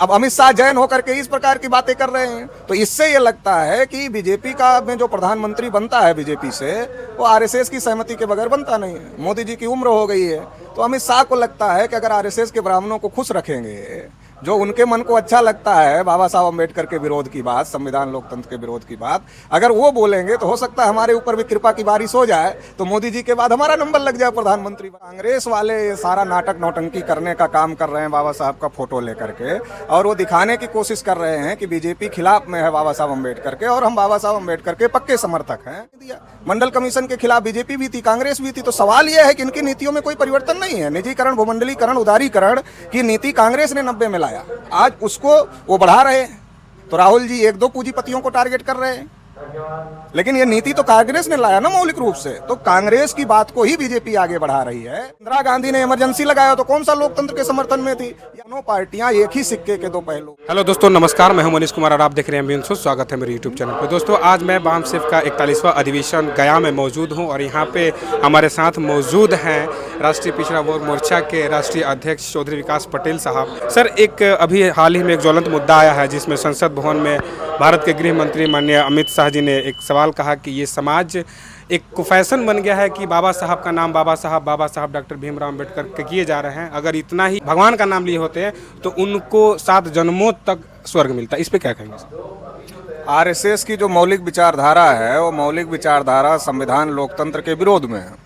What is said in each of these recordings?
अब अमित शाह जैन होकर के इस प्रकार की बातें कर रहे हैं, तो इससे ये लगता है कि बीजेपी का में जो प्रधानमंत्री बनता है बीजेपी से, वो आरएसएस की सहमति के बगैर बनता नहीं है। मोदी जी की उम्र हो गई है, तो अमित शाह को लगता है कि अगर आरएसएस के ब्राह्मणों को खुश रखेंगे, जो उनके मन को अच्छा लगता है, बाबा साहब अम्बेडकर के विरोध की बात, संविधान लोकतंत्र के विरोध की बात अगर वो बोलेंगे तो हो सकता है हमारे ऊपर भी कृपा की बारिश हो जाए, तो मोदी जी के बाद हमारा नंबर लग जाए प्रधानमंत्री। कांग्रेस वाले ये सारा नाटक नौटंकी करने का काम कर रहे हैं बाबा साहब का फोटो लेकर के, और वो दिखाने की कोशिश कर रहे हैं कि बीजेपी खिलाफ में है बाबा साहब अम्बेडकर के, और हम बाबा साहब अम्बेडकर के पक्के समर्थक हैं। मंडल कमीशन के खिलाफ बीजेपी भी थी, कांग्रेस भी थी। तो सवाल यह है कि इनकी नीतियों में कोई परिवर्तन नहीं है। निजीकरण, भूमंडलीकरण, उदारीकरण की नीति कांग्रेस ने 90 में लाया, आज उसको वो बढ़ा रहे हैं। तो राहुल जी 1-2 पूंजीपतियों को टारगेट कर रहे हैं, लेकिन ये नीति तो कांग्रेस ने लाया ना मौलिक रूप से। तो कांग्रेस की बात को ही बीजेपी आगे बढ़ा रही है। इंदिरा गांधी ने इमरजेंसी लगाया तो कौन सा लोकतंत्र के समर्थन में थी? दोनों पार्टियां एक ही सिक्के के दो पहलू। हेलो दोस्तों, नमस्कार। मैं हूं मनीष कुमार और आप देख रहे हैं एम्बियंस। स्वागत है मेरे यूट्यूब चैनल पे। दोस्तों, आज मैं बामसेफ का 41वां अधिवेशन गया में मौजूद हूं और यहाँ पे हमारे साथ मौजूद हैं राष्ट्रीय पिछड़ा वर्ग मोर्चा के राष्ट्रीय अध्यक्ष चौधरी विकास पटेल साहब। सर, एक अभी हाल ही में एक ज्वलंत मुद्दा आया है जिसमें संसद भवन में भारत के गृह मंत्री माननीय अमित शाह जी ने एक सवाल कहा कि ये समाज एक फैशन बन गया है कि बाबा साहब का नाम बाबा साहब डॉक्टर भीमराव अम्बेडकर के किए जा रहे हैं। अगर इतना ही भगवान का नाम लिए होते हैं तो उनको 7 जन्मों तक स्वर्ग मिलता। इस पे क्या कहेंगे सर? आरएसएस की जो मौलिक विचारधारा है, वो मौलिक विचारधारा संविधान लोकतंत्र के विरोध में है।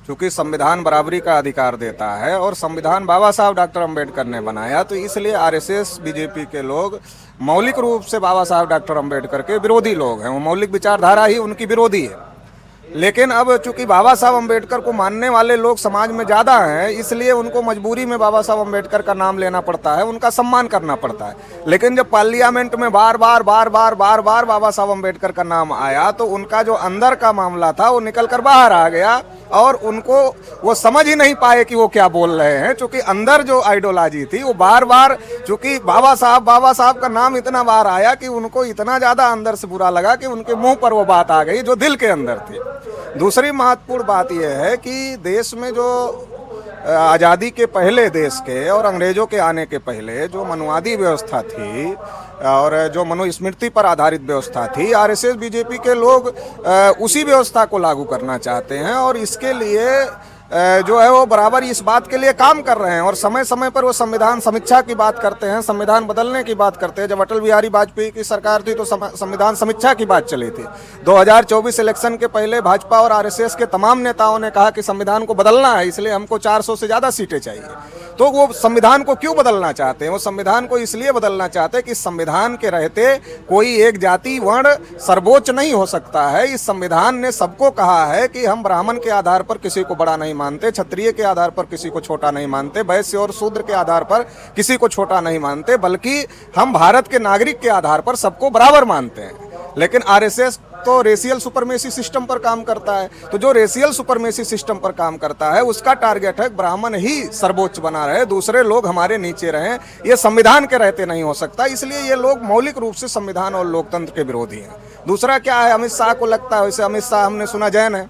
क्योंकि संविधान बराबरी का अधिकार देता है और संविधान बाबा साहब डॉक्टर अम्बेडकर ने बनाया, तो इसलिए आरएसएस बीजेपी के लोग मौलिक रूप से बाबा साहब डॉक्टर अम्बेडकर के विरोधी लोग हैं। वो मौलिक विचारधारा ही उनकी विरोधी है। लेकिन अब चूंकि बाबा साहब अम्बेडकर को मानने वाले लोग समाज में ज़्यादा हैं, इसलिए उनको मजबूरी में बाबा साहब अम्बेडकर का नाम लेना पड़ता है, उनका सम्मान करना पड़ता है। लेकिन जब पार्लियामेंट में बार बार बाबा साहब अम्बेडकर का नाम आया, तो उनका जो अंदर का मामला था वो निकल कर बाहर आ गया और उनको वो समझ ही नहीं पाए कि वो क्या बोल रहे हैं। चूंकि अंदर जो आइडियोलॉजी थी वो बार बार, चूंकि बाबा साहब का नाम इतना बार आया कि उनको इतना ज़्यादा अंदर से बुरा लगा कि उनके मुंह पर वो बात आ गई जो दिल के अंदर थी। दूसरी महत्वपूर्ण बात यह है कि देश में जो आज़ादी के पहले, देश के और अंग्रेज़ों के आने के पहले जो मनुवादी व्यवस्था थी और जो मनुस्मृति पर आधारित व्यवस्था थी, आरएसएस बीजेपी के लोग उसी व्यवस्था को लागू करना चाहते हैं और इसके लिए जो है वो बराबर इस बात के लिए काम कर रहे हैं। और समय समय पर वो संविधान समीक्षा की बात करते हैं, संविधान बदलने की बात करते हैं। जब अटल बिहारी वाजपेयी की सरकार थी तो संविधान समीक्षा की बात चली थी। 2024 इलेक्शन के पहले भाजपा और आरएसएस के तमाम नेताओं ने कहा कि संविधान को बदलना है, इसलिए हमको 400 से ज़्यादा सीटें चाहिए। तो वो संविधान को क्यों बदलना चाहते हैं? वो संविधान को इसलिए बदलना चाहते हैं कि संविधान के रहते कोई एक जाति वर्ण सर्वोच्च नहीं हो सकता है। इस संविधान ने सबको कहा है कि हम ब्राह्मण के आधार पर किसी को बड़ा नहीं मानते, क्षत्रिय के आधार पर किसी को छोटा नहीं मानते, वैश्य और शूद्र के आधार पर किसी को छोटा नहीं मानते, बल्कि हम भारत के नागरिक के आधार पर सबको बराबर मानते हैं। लेकिन आरएसएस तो रेशियल सुपरमेसी सिस्टम पर काम करता है। तो जो रेशियल सुपरमेसी सिस्टम पर काम करता है उसका टारगेट है ब्राह्मण ही सर्वोच्च बना रहे, दूसरे लोग हमारे नीचे रहें। ये संविधान के रहते नहीं हो सकता, इसलिए ये लोग मौलिक रूप से संविधान और लोकतंत्र के विरोधी हैं। दूसरा क्या है, अमित शाह को लगता है, वैसे अमित शाह हमने सुना जैन है,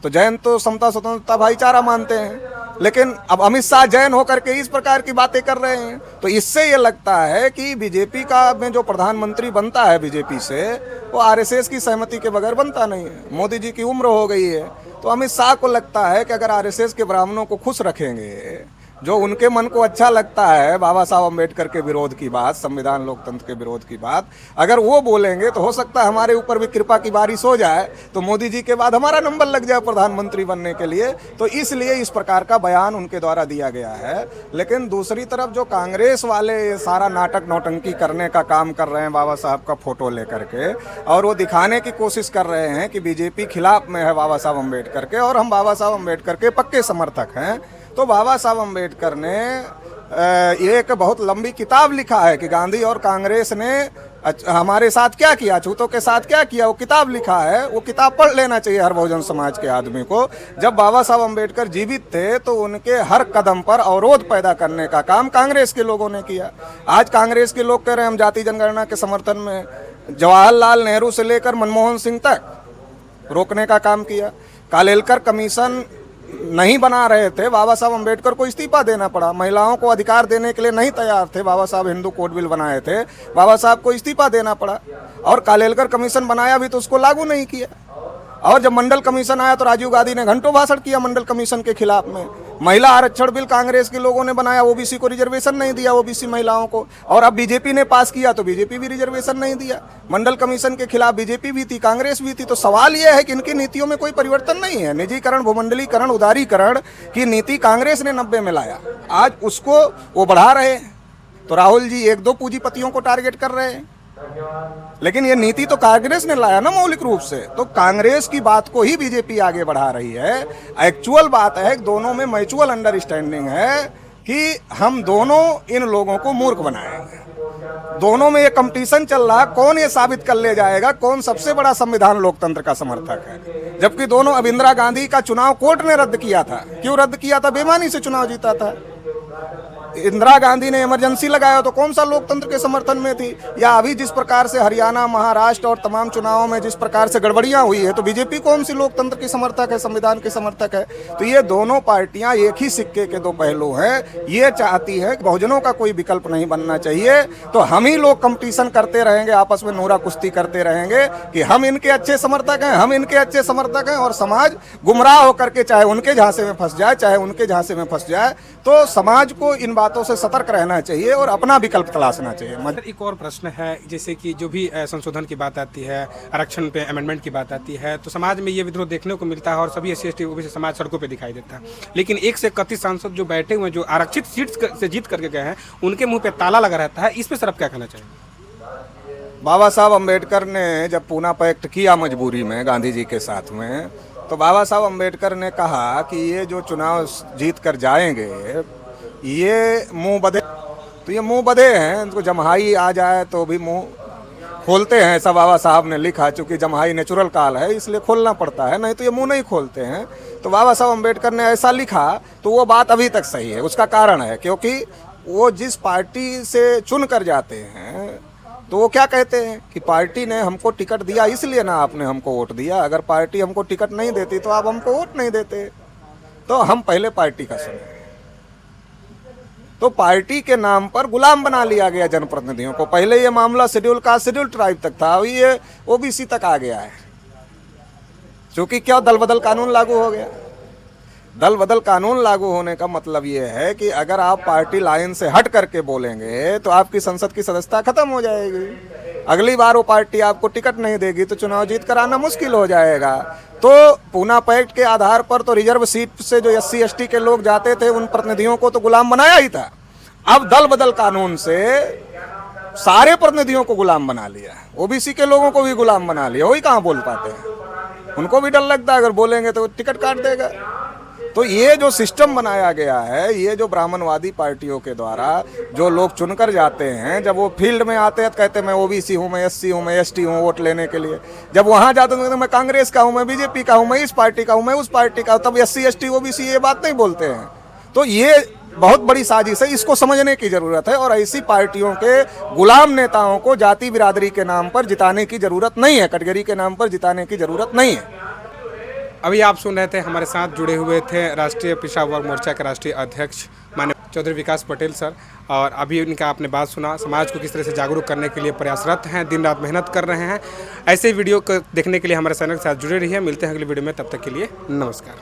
तो जैन तो समता स्वतंत्रता भाईचारा मानते हैं। लेकिन अब अमित शाह जैन होकर के इस प्रकार की बातें कर रहे हैं, तो इससे ये लगता है कि बीजेपी का में जो प्रधानमंत्री बनता है बीजेपी से, वो आरएसएस की सहमति के बगैर बनता नहीं है। मोदी जी की उम्र हो गई है, तो अमित शाह को लगता है कि अगर आरएसएस के ब्राह्मणों को खुश रखेंगे, जो उनके मन को अच्छा लगता है, बाबा साहब अम्बेडकर के विरोध की बात, संविधान लोकतंत्र के विरोध की बात अगर वो बोलेंगे, तो हो सकता है हमारे ऊपर भी कृपा की बारिश हो जाए, तो मोदी जी के बाद हमारा नंबर लग जाए प्रधानमंत्री बनने के लिए। तो इसलिए इस प्रकार का बयान उनके द्वारा दिया गया है। लेकिन दूसरी तरफ जो कांग्रेस वाले सारा नाटक नौटंकी करने का काम कर रहे हैं बाबा साहब का फोटो लेकर के, और वो दिखाने की कोशिश कर रहे हैं कि बीजेपी खिलाफ में है बाबा साहब अम्बेडकर के और हम बाबा साहब अम्बेडकर के पक्के समर्थक हैं। तो बाबा साहब अम्बेडकर ने एक बहुत लंबी किताब लिखा है कि गांधी और कांग्रेस ने हमारे साथ क्या किया, छूतों के साथ क्या किया, वो किताब लिखा है। वो किताब पढ़ लेना चाहिए हर बहुजन समाज के आदमी को। जब बाबा साहब अम्बेडकर जीवित थे तो उनके हर कदम पर अवरोध पैदा करने का काम कांग्रेस के लोगों ने किया। आज कांग्रेस के लोग कह रहे हैं हम जाति जनगणना के समर्थन में, जवाहरलाल नेहरू से लेकर मनमोहन सिंह तक रोकने का काम किया। कालेलकर कमीशन नहीं बना रहे थे, बाबा साहब अम्बेडकर को इस्तीफा देना पड़ा। महिलाओं को अधिकार देने के लिए नहीं तैयार थे बाबा साहब, हिंदू कोड बिल बनाए थे, बाबा साहब को इस्तीफा देना पड़ा। और कालेलकर कमीशन बनाया भी तो उसको लागू नहीं किया। और जब मंडल कमीशन आया तो राजीव गांधी ने घंटों भाषण किया मंडल कमीशन के खिलाफ में। महिला आरक्षण बिल कांग्रेस के लोगों ने बनाया, ओबीसी को रिजर्वेशन नहीं दिया, ओबीसी महिलाओं को। और अब बीजेपी ने पास किया तो बीजेपी भी रिजर्वेशन नहीं दिया। मंडल कमीशन के खिलाफ बीजेपी भी थी, कांग्रेस भी थी। तो सवाल यह है कि इनकी नीतियों में कोई परिवर्तन नहीं है। निजीकरण, भूमंडलीकरण, उदारीकरण की नीति कांग्रेस ने 90 में लाया, आज उसको वो बढ़ा रहे हैं। तो राहुल जी 1-2 पूंजीपतियों को टारगेट कर रहे हैं, लेकिन ये नीति तो कांग्रेस ने लाया ना मौलिक रूप से। तो कांग्रेस की बात को ही बीजेपी आगे बढ़ा रही है। एक्चुअल बात है दोनों में म्यूचुअल अंडरस्टैंडिंग है कि हम दोनों इन लोगों को मूर्ख बनाएंगे। दोनों में ये कंपटीशन चल रहा, कौन ये साबित कर ले जाएगा कौन सबसे बड़ा संविधान लोकतंत्र का समर्थक है। जबकि दोनों, अब इंदिरा गांधी का चुनाव कोर्ट ने रद्द किया था। क्यों रद्द किया था? बेईमानी से चुनाव जीता था। इंदिरा गांधी ने इमरजेंसी लगाया तो कौन सा लोकतंत्र के समर्थन में थी? या अभी जिस प्रकार से हरियाणा, महाराष्ट्र और तमाम चुनावों में जिस प्रकार से गड़बड़ियां हुई है, तो बीजेपी कौन सी लोकतंत्र की समर्थक है, संविधान की समर्थक है? तो ये दोनों पार्टियां एक ही सिक्के के दो पहलू हैं। ये चाहती है कि बहुजनों का कोई विकल्प नहीं बनना चाहिए, तो हम ही लोग कंपटीशन करते रहेंगे, आपस में नोरा कुश्ती करते रहेंगे कि हम इनके अच्छे समर्थक हैं, हम इनके अच्छे समर्थक हैं, और समाज गुमराह होकर के चाहे उनके झांसे में फंस जाए, चाहे उनके झांसे में फंस जाए। तो समाज को इन बातों से सतर्क रहना चाहिए और अपना विकल्प तलाशना चाहिए। एक और प्रश्न है, जैसे कि जो भी संशोधन की बात आती है, आरक्षण पे अमेंडमेंट की बात आती है, तो समाज में ये विद्रोह देखने को मिलता है और सभी SC ST OBC समाज सड़कों पे दिखाई देता है। लेकिन 1 से 31 सांसद जो बैठे हुए हैं, जो आरक्षित सीट से जीत करके गए हैं, उनके मुंह पे ताला लगा रहता है। इस पे सर आप क्या कहना चाहिए? बाबा साहब अम्बेडकर ने जब पूना पैक्ट किया मजबूरी में गांधी जी के साथ में, तो बाबा साहब अम्बेडकर ने कहा कि ये जो चुनाव जीत कर जाएंगे ये मुंह बधे, तो ये मुंह बधे हैं, इनको जमहाई आ जाए तो भी मुंह खोलते हैं, ऐसा बाबा साहब ने लिखा। चूंकि जमहाई नेचुरल काल है इसलिए खोलना पड़ता है, नहीं तो ये मुंह नहीं खोलते हैं। तो बाबा साहब अम्बेडकर ने ऐसा लिखा, तो वो बात अभी तक सही है। उसका कारण है क्योंकि वो जिस पार्टी से चुन कर जाते हैं तो वो क्या कहते हैं कि पार्टी ने हमको टिकट दिया इसलिए ना आपने हमको वोट दिया, अगर पार्टी हमको टिकट नहीं देती तो आप हमको वोट नहीं देते। तो हम पहले पार्टी का सुने। तो पार्टी के नाम पर गुलाम बना लिया गया जनप्रतिनिधियों को। पहले ये मामला शेड्यूल कास्ट, शेड्यूल ट्राइब तक था, अभी ये OBC तक आ गया है। क्योंकि क्या दल बदल कानून लागू हो गया। दल बदल कानून लागू होने का मतलब ये है कि अगर आप पार्टी लाइन से हट करके बोलेंगे तो आपकी संसद की सदस्यता खत्म हो जाएगी। अगली बार वो पार्टी आपको टिकट नहीं देगी तो चुनाव जीत कर आना मुश्किल हो जाएगा। तो पूना पैक्ट के आधार पर तो रिजर्व सीट से जो SC ST के लोग जाते थे उन प्रतिनिधियों को तो गुलाम बनाया ही था। अब दल बदल कानून से सारे प्रतिनिधियों को गुलाम बना लिया, OBC के लोगों को भी गुलाम बना लिया। वही कहाँ बोल पाते हैं, उनको भी डर लगता है अगर बोलेंगे तो टिकट काट देगा। तो ये जो सिस्टम बनाया गया है, ये जो ब्राह्मणवादी पार्टियों के द्वारा जो लोग चुनकर जाते हैं, जब वो फील्ड में आते हैं तो कहते हैं मैं OBC हूँ, मैं SC हूँ, मैं ST हूँ वोट लेने के लिए। जब वहाँ जाते हैं तो मैं कांग्रेस का हूँ, मैं BJP का हूँ, मैं इस पार्टी का हूँ, मैं उस पार्टी का हूँ, तब SC ST OBC ये बात नहीं बोलते हैं। तो ये बहुत बड़ी साजिश है, इसको समझने की जरूरत है। और ऐसी पार्टियों के गुलाम नेताओं को जाति बिरादरी के नाम पर जिताने की जरूरत नहीं है, कैटेगरी के नाम पर जिताने की जरूरत नहीं है। अभी आप सुन रहे थे, हमारे साथ जुड़े हुए थे राष्ट्रीय पिछड़ा वर्ग मोर्चा के राष्ट्रीय अध्यक्ष माननीय चौधरी विकास पटेल सर। और अभी इनका आपने बात सुना, समाज को किस तरह से जागरूक करने के लिए प्रयासरत हैं, दिन रात मेहनत कर रहे हैं। ऐसे वीडियो को देखने के लिए हमारे चैनल के साथ जुड़े रहिए। मिलते हैं अगली वीडियो में, तब तक के लिए नमस्कार।